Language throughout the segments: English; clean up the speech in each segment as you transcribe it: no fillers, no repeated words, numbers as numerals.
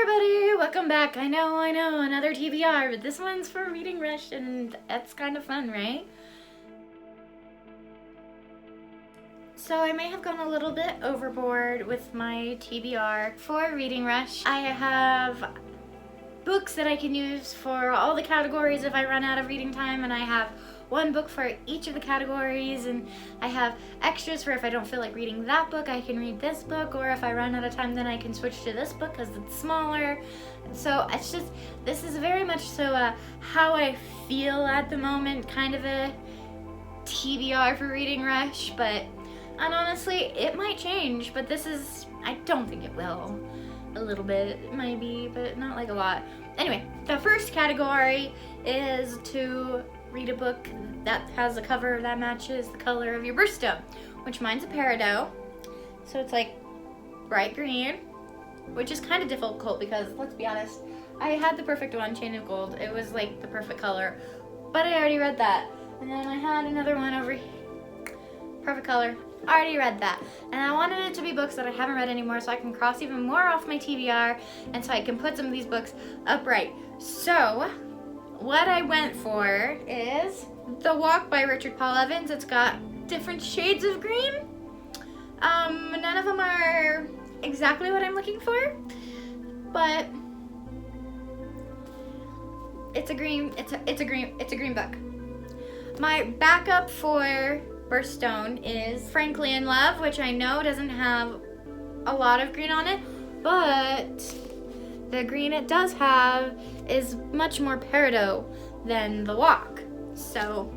everybody, welcome back. I know, another TBR, but this one's for Reading Rush, and that's kind of fun, right? So I may have gone a little bit overboard with my TBR for Reading Rush. I have books that I can use for all the categories if I run out of reading time, and I have one book for each of the categories, and I have extras for if I don't feel like reading that book, I can read this book, or if I run out of time, then I can switch to this book because it's smaller. So it's just, this is very much so how I feel at the moment, kind of a TBR for Reading Rush, and honestly, it might change, but this is, I don't think it will. A little bit, maybe, but not like a lot. Anyway, the first category is to read a book that has a cover that matches the color of your birthstone, which mine's a peridot, so it's like bright green, which is kind of difficult because, let's be honest, I had the perfect one, Chain of Gold. It was like the perfect color, but I already read that. And then I had another one over here, perfect color. I already read that, and I wanted it to be books that I haven't read anymore so I can cross even more off my TBR, and so I can put some of these books upright. So what I went for is The Walk by Richard Paul Evans. It's got different shades of green. None of them are exactly what I'm looking for, but it's a green book. My backup for Birthstone is Frankly in Love, which I know doesn't have a lot of green on it, but the green it does have is much more peridot than The Walk. So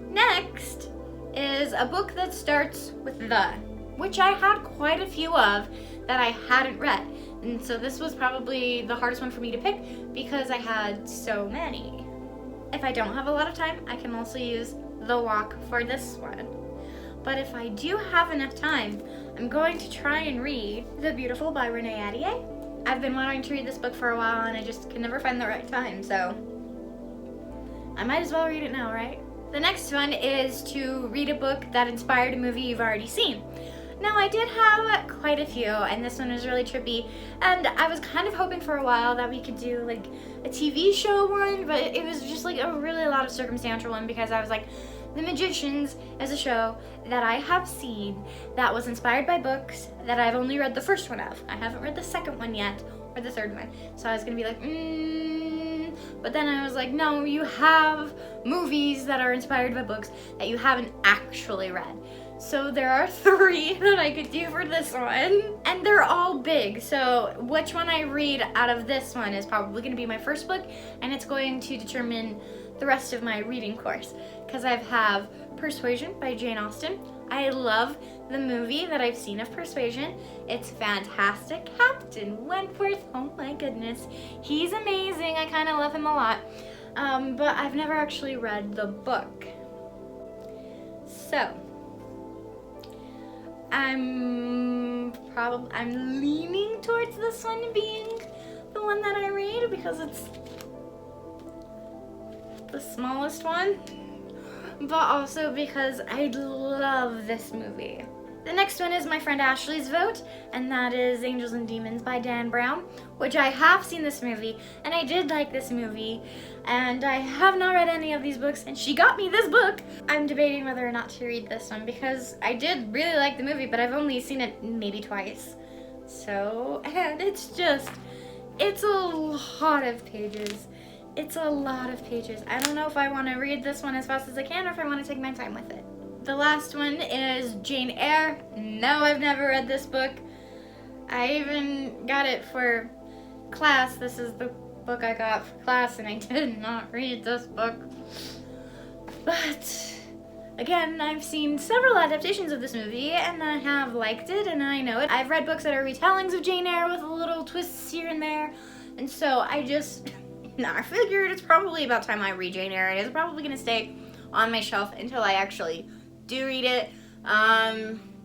next is a book that starts with the, which I had quite a few of that I hadn't read, and so this was probably the hardest one for me to pick because I had so many. If I don't have a lot of time, I can also use The Walk for this one. But if I do have enough time, I'm going to try and read The Beautiful by Renee Ahdieh. I've been wanting to read this book for a while and I just can never find the right time, so I might as well read it now, right? The next one is to read a book that inspired a movie you've already seen. Now, I did have quite a few, and this one was really trippy, and I was kind of hoping for a while that we could do like a TV show one, but it was just like a lot of circumstantial one because I was like, The Magicians is a show that I have seen that was inspired by books that I've only read the first one of. I haven't read the second one yet, or the third one. So I was gonna be like, but then I was like, no, you have movies that are inspired by books that you haven't actually read. So there are 3 that I could do for this one, and they're all big. So which one I read out of this one is probably gonna be my first book, and it's going to determine the rest of my reading course, because I have Persuasion by Jane Austen. I love the movie that I've seen of Persuasion. It's fantastic. Captain Wentworth, oh my goodness, he's amazing. I kind of love him a lot, but I've never actually read the book. So I'm leaning towards this one being the one that I read because it's the smallest one, but also because I love this movie. The next one is my friend Ashley's vote, and that is Angels and Demons by Dan Brown, which I have seen this movie, and I did like this movie, and I have not read any of these books, and she got me this book. I'm debating whether or not to read this one because I did really like the movie, but I've only seen it maybe twice. So, and it's a lot of pages. It's a lot of pages. I don't know if I want to read this one as fast as I can or if I want to take my time with it. The last one is Jane Eyre. No, I've never read this book. I even got it for class. This is the book I got for class, and I did not read this book. But again, I've seen several adaptations of this movie, and I have liked it, and I know it. I've read books that are retellings of Jane Eyre with little twists here and there, and so I figured it's probably about time I read Jane Eyre. It is probably going to stay on my shelf until I actually do read it.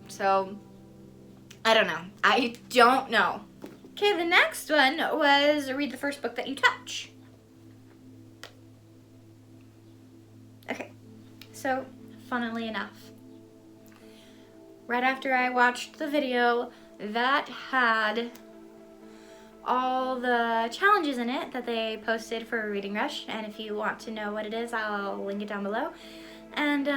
So I don't know. Okay, the next one was read the first book that you touch. Okay, so funnily enough, right after I watched the video that had all the challenges in it that they posted for Reading Rush, and if you want to know what it is, I'll link it down below. And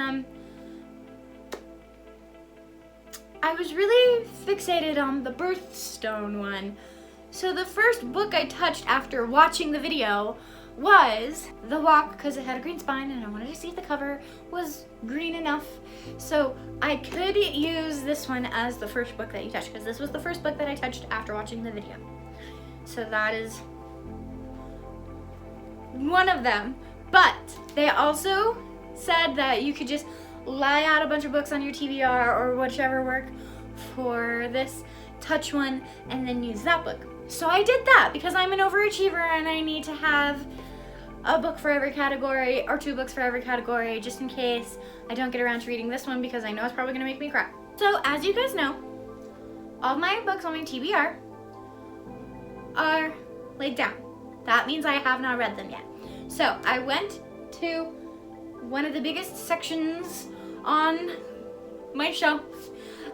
I was really fixated on the birthstone one. So the first book I touched after watching the video was The Walk, because it had a green spine and I wanted to see if the cover was green enough. So I could use this one as the first book that you touched, because this was the first book that I touched after watching the video. So that is one of them. But they also said that you could just lay out a bunch of books on your TBR or whichever work for this touch one and then use that book. So I did that because I'm an overachiever and I need to have a book for every category or 2 books for every category, just in case I don't get around to reading this one, because I know it's probably gonna make me cry. So as you guys know, all my books on my TBR are laid down. That means I have not read them yet. So I went to one of the biggest sections on my shelf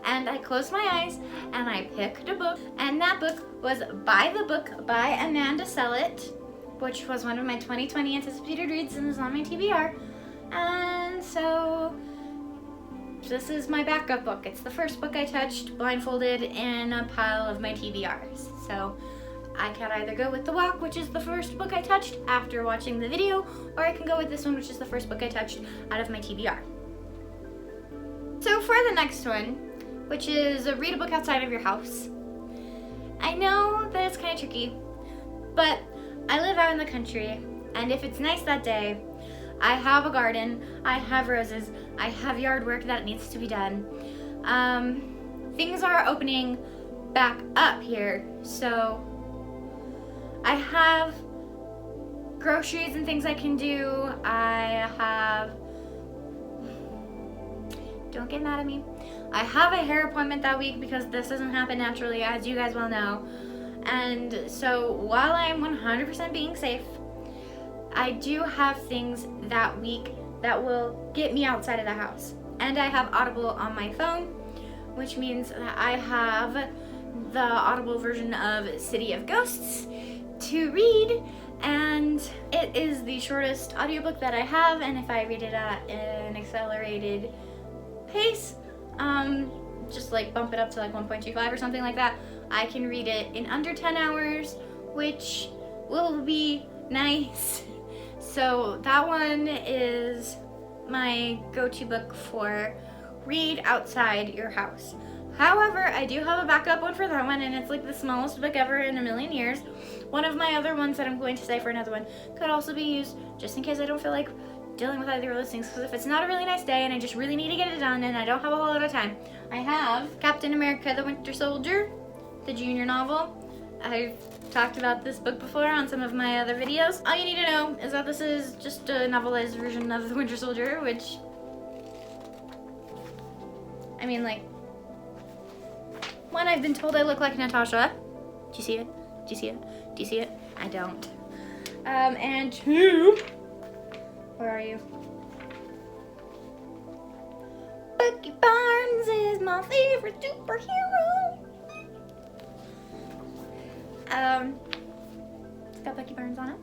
and I closed my eyes and I picked a book, and that book was By the Book by Amanda Sellett, which was one of my 2020 anticipated reads and is on my TBR. And so this is my backup book. It's the first book I touched blindfolded in a pile of my TBRs. So I can either go with The Walk, which is the first book I touched after watching the video, or I can go with this one, which is the first book I touched out of my TBR. So for the next one, which is read a book outside of your house. I know that it's kind of tricky, but I live out in the country, and if it's nice that day, I have a garden, I have roses, I have yard work that needs to be done. Things are opening back up here, so I have groceries and things I can do. I have, don't get mad at me, I have a hair appointment that week because this doesn't happen naturally, as you guys well know. And so while I'm 100% being safe, I do have things that week that will get me outside of the house. And I have Audible on my phone, which means that I have the Audible version of City of Ghosts to read, and it is the shortest audiobook that I have, and if I read it at an accelerated pace, just like bump it up to like 1.25 or something like that, I can read it in under 10 hours, which will be nice. So that one is my go-to book for read outside your house. However, I do have a backup one for that one, and it's like the smallest book ever in a million years. One of my other ones that I'm going to say for another one could also be used just in case I don't feel like dealing with either of those things, because if it's not a really nice day and I just really need to get it done and I don't have a whole lot of time, I have Captain America the Winter Soldier, the junior novel. I've talked about this book before on some of my other videos. All you need to know is that this is just a novelized version of the Winter Soldier, which, I mean, like, one, I've been told I look like Natasha. Do you see it? Do you see it? Do you see it? I don't. And 2, where are you? Bucky Barnes is my favorite superhero. It's got Bucky Barnes on it.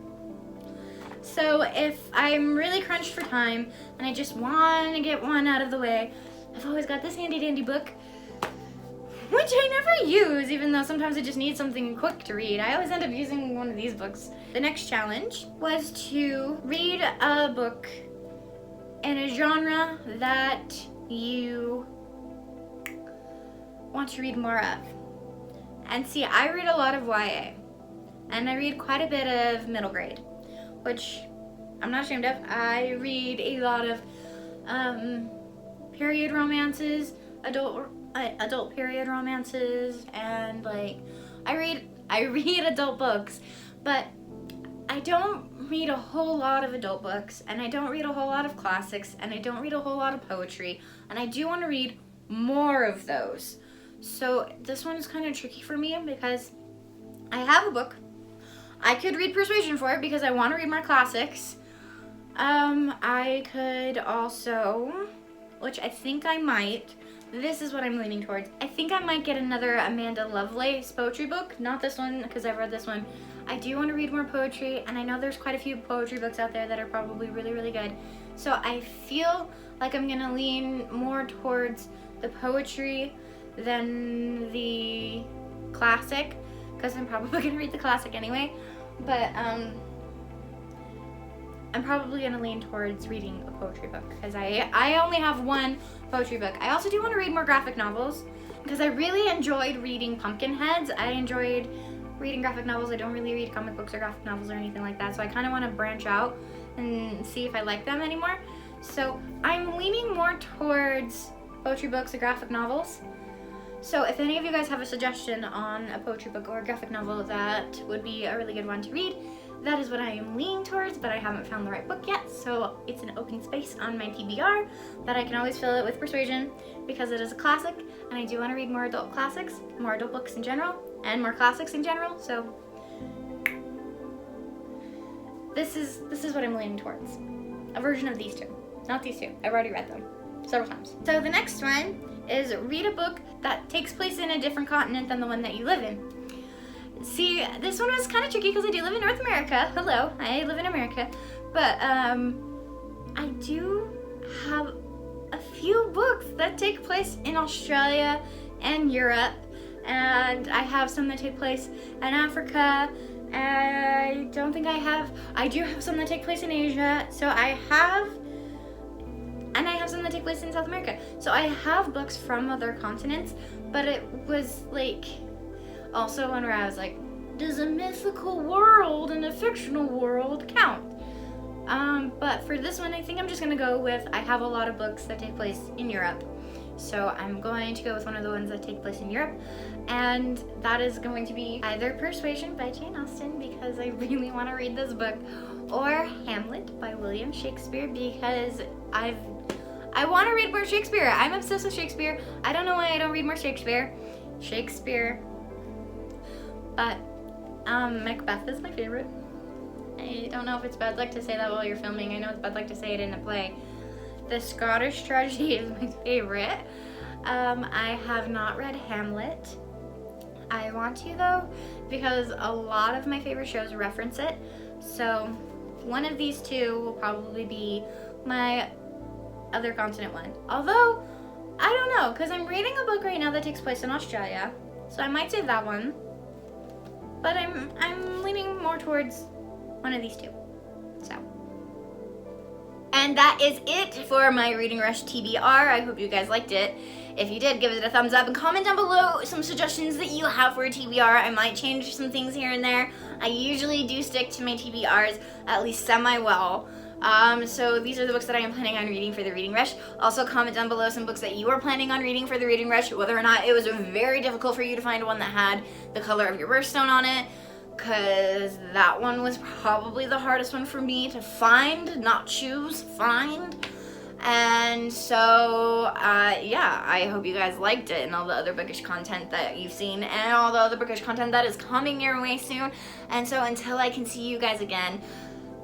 So if I'm really crunched for time and I just want to get one out of the way, I've always got this handy dandy book, which I never use, even though sometimes I just need something quick to read. I always end up using one of these books. The next challenge was to read a book in a genre that you want to read more of. And see, I read a lot of YA, and I read quite a bit of middle grade, which I'm not ashamed of. I read a lot of period romances, adult period romances, and like I read adult books, but I don't read a whole lot of adult books, and I don't read a whole lot of classics, and I don't read a whole lot of poetry, and I do want to read more of those. So this one is kind of tricky for me because I have a book. I could read Persuasion for it because I want to read more classics. I could also, which I think I might, this is what I'm leaning towards. I think I might get another Amanda Lovelace poetry book. Not this one, because I've read this one. I do want to read more poetry, and I know there's quite a few poetry books out there that are probably really, really good. So I feel like I'm gonna lean more towards the poetry than the classic, because I'm probably gonna read the classic anyway. But I'm probably gonna lean towards reading a poetry book, because I only have one poetry book. I also do want to read more graphic novels, because I really enjoyed reading Pumpkinheads. I enjoyed reading graphic novels. I don't really read comic books or graphic novels or anything like that, so I kind of want to branch out and see if I like them anymore. So I'm leaning more towards poetry books or graphic novels. So if any of you guys have a suggestion on a poetry book or a graphic novel that would be a really good one to read, that is what I am leaning towards, but I haven't found the right book yet, so it's an open space on my TBR that I can always fill it with Persuasion, because it is a classic, and I do want to read more adult classics, more adult books in general, and more classics in general. So this is what I'm leaning towards. A version of these two. Not these two. I've already read them several times. So the next one is read a book that takes place in a different continent than the one that you live in. See, this one was kind of tricky because I do live in North America. Hello, I live in America. But I do have a few books that take place in Australia and Europe. And I have some that take place in Africa. I don't think I do have some that take place in Asia. So I have some that take place in South America. So I have books from other continents, but it was like also one where I was like, does a mythical world and a fictional world count? But for this one, I think I'm just gonna go with, I have a lot of books that take place in Europe. So I'm going to go with one of the ones that take place in Europe, and that is going to be either Persuasion by Jane Austen, because I really want to read this book, or Hamlet by William Shakespeare, because I want to read more Shakespeare. I'm obsessed with Shakespeare. I don't know why I don't read more Shakespeare. But Macbeth is my favorite. I don't know if it's bad luck to say that while you're filming. I know it's bad luck to say it in a play. The Scottish tragedy is my favorite. I have not read Hamlet. I want to though, because a lot of my favorite shows reference it. So one of these two will probably be my other continent one. Although, I don't know, because I'm reading a book right now that takes place in Australia. So I might save that one. But I'm leaning more towards one of these two. So. And that is it for my Reading Rush TBR. I hope you guys liked it. If you did, give it a thumbs up and comment down below some suggestions that you have for a TBR. I might change some things here and there. I usually do stick to my TBRs at least semi-well. So these are the books that I am planning on reading for the Reading Rush. Also comment down below some books that you are planning on reading for the Reading Rush, whether or not it was very difficult for you to find one that had the color of your birthstone on it, because that one was probably the hardest one for me to find, not choose, find. And so, yeah, I hope you guys liked it and all the other bookish content that you've seen and all the other bookish content that is coming your way soon. And so until I can see you guys again,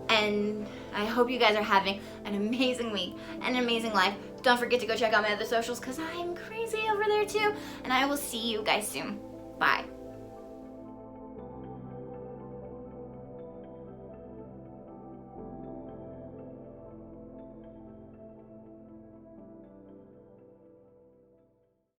and I hope you guys are having an amazing week, an amazing life. Don't forget to go check out my other socials, because I'm crazy over there too. And I will see you guys soon. Bye.